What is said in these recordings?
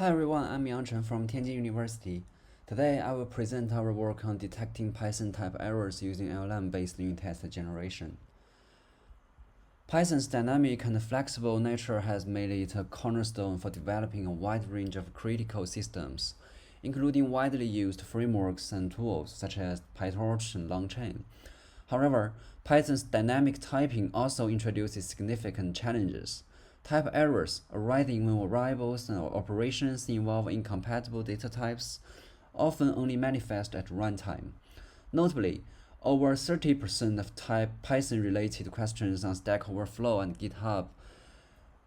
Hi everyone, I'm Yang Chen from Tianjin University. Today I will present our work on detecting Python type errors using LLM-based unit test generation. Python's dynamic and flexible nature has made it a cornerstone for developing a wide range of critical systems, including widely used frameworks and tools such as PyTorch and LangChain. However, Python's dynamic typing also introduces significant challenges. Type errors arising when variables and operations involve incompatible data types often only manifest at runtime. Notably, over 30% of Python-related questions on Stack Overflow and GitHub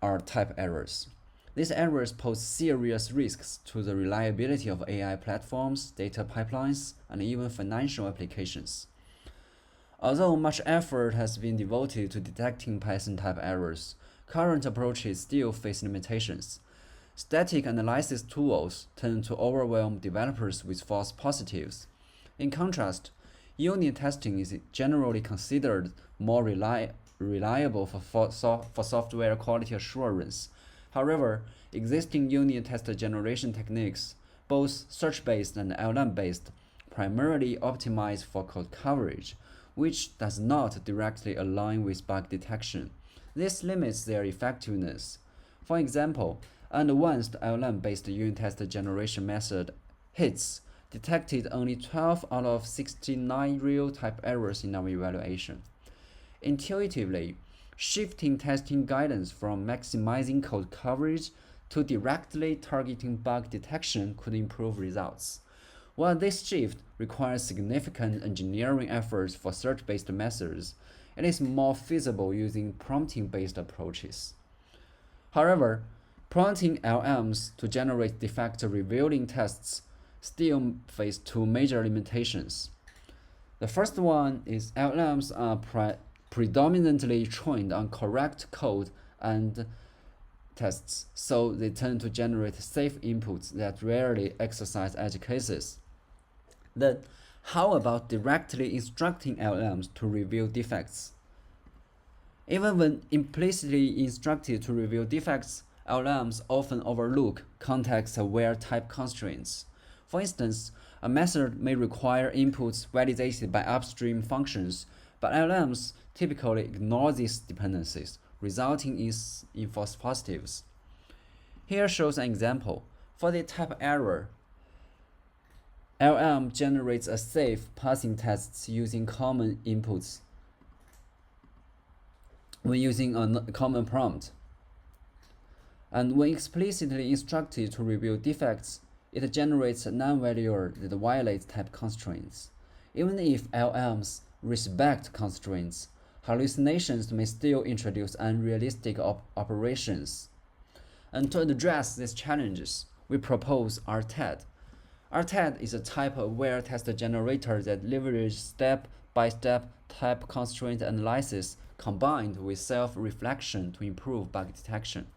are type errors. These errors pose serious risks to the reliability of AI platforms, data pipelines, and even financial applications. Although much effort has been devoted to detecting Python type errors, current approaches still face limitations. Static analysis tools tend to overwhelm developers with false positives. In contrast, unit testing is generally considered more reliable for software quality assurance. However, existing unit test generation techniques, both search-based and LLM-based, primarily optimize for code coverage, which does not directly align with bug detection. This limits their effectiveness. For example, an advanced LLM-based unit test generation method HITS detected only 12 out of 69 real type errors in our evaluation. Intuitively, shifting testing guidance from maximizing code coverage to directly targeting bug detection could improve results. While this shift requires significant engineering efforts for search-based methods, it is more feasible using prompting-based approaches. However, prompting LLMs to generate defect-revealing tests still face two major limitations. The first one is LLMs are predominantly trained on correct code and tests, so they tend to generate safe inputs that rarely exercise edge cases. Then, how about directly instructing LLMs to reveal defects? Even when implicitly instructed to reveal defects, LLMs often overlook context-aware type constraints. For instance, a method may require inputs validated by upstream functions, but LLMs typically ignore these dependencies, resulting in false positives. Here shows an example. For the type error, LLM generates a safe passing test using common inputs when using a common prompt. And when explicitly instructed to reveal defects, it generates a non-valuer that violates type constraints. Even if LLMs respect constraints, hallucinations may still introduce unrealistic operations. And to address these challenges, we propose RTED. RTED is a type-aware test generator that leverages step-by-step type constraint analysis combined with self-reflection to improve bug detection.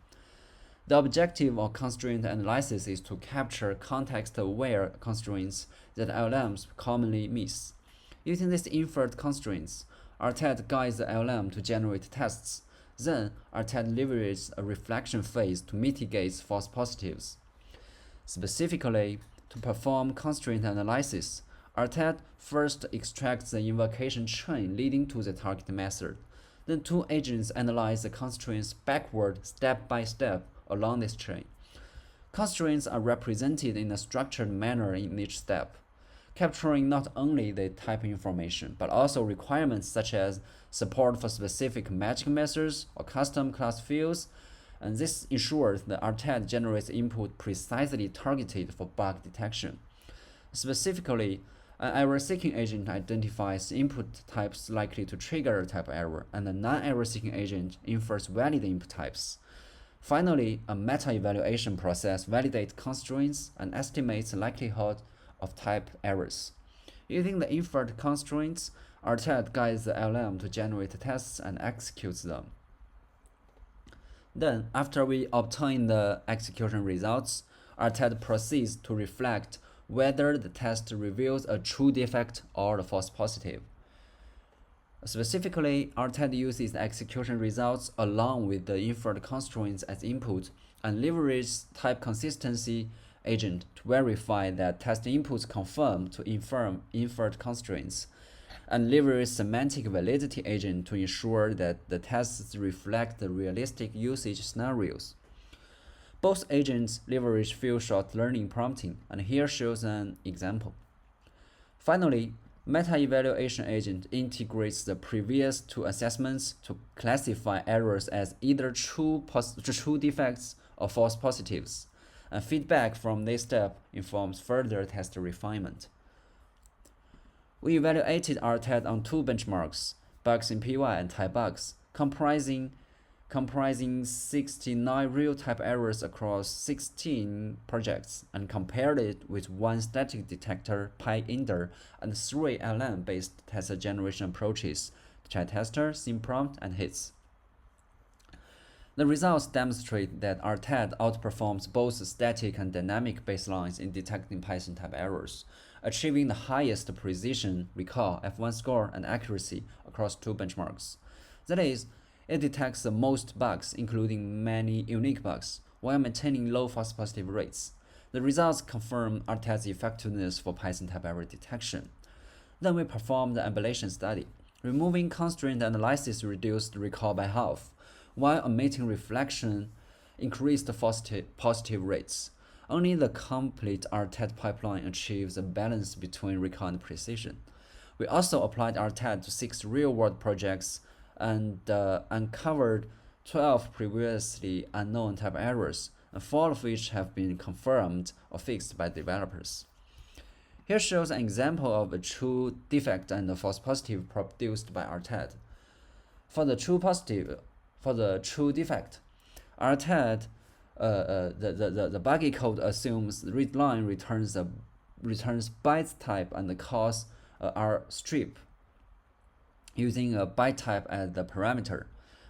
The objective of constraint analysis is to capture context-aware constraints that LLMs commonly miss. Using these inferred constraints, RTED guides the LLM to generate tests. Then, RTED leverages a reflection phase to mitigate false positives. Specifically, to perform constraint analysis, RTED first extracts the invocation chain leading to the target method. Then two agents analyze the constraints backward step by step along this chain. Constraints are represented in a structured manner in each step, capturing not only the type information, but also requirements such as support for specific magic methods or custom class fields, and this ensures that RTED generates input precisely targeted for bug detection. Specifically, an error-seeking agent identifies input types likely to trigger a type error, and a non-error-seeking agent infers valid input types. Finally, a meta-evaluation process validates constraints and estimates the likelihood of type errors. Using the inferred constraints, RTED guides the LLM to generate tests and executes them. Then, after we obtain the execution results, RTED proceeds to reflect whether the test reveals a true defect or a false positive. Specifically, RTED uses the execution results along with the inferred constraints as input and leverage type consistency agent to verify that test inputs conform to inferred constraints, and leverage semantic validity agent to ensure that the tests reflect the realistic usage scenarios. Both agents leverage few-shot learning prompting, and here shows an example. Finally, meta-evaluation agent integrates the previous two assessments to classify errors as either true defects or false positives, and feedback from this step informs further test refinement. We evaluated RTED on two benchmarks, bugs in PY and type bugs, comprising 69 real-type errors across 16 projects, and compared it with one static detector, PyInder, and three LM-based test generation approaches, ChatTester, SimPrompt, and HITS. The results demonstrate that RTED outperforms both static and dynamic baselines in detecting Python-type errors, achieving the highest precision, recall, F1 score, and accuracy across two benchmarks. That is, it detects the most bugs, including many unique bugs, while maintaining low false positive rates. The results confirm RTED's effectiveness for Python-type error detection. Then we performed the ablation study. Removing constraint analysis reduced recall by half, while omitting reflection increased positive rates. Only the complete RTED pipeline achieves a balance between recall and precision. We also applied RTED to 6 real-world projects and uncovered 12 previously unknown type errors, and 4 of which have been confirmed or fixed by developers. Here shows an example of a true defect and a false positive produced by RTED. For the true defect, RTED the buggy code assumes read line returns byte type and calls R strip using a byte type as the parameter.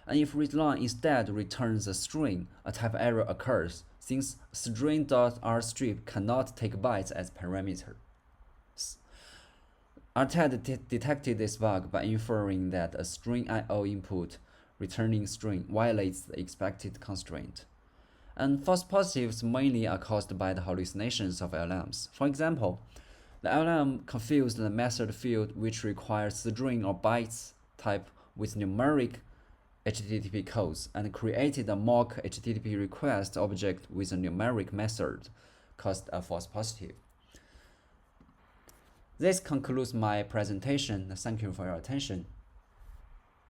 And if readline instead returns a string, a type error occurs, since string.rstrip cannot take bytes as parameter. RTED detected this bug by inferring that a string IO input returning string violates the expected constraint. And false positives mainly are caused by the hallucinations of LMs. For example, the LM confused the method field which requires string or bytes type with numeric HTTP codes and created a mock HTTP request object with a numeric method, caused a false positive. This concludes my presentation. Thank you for your attention.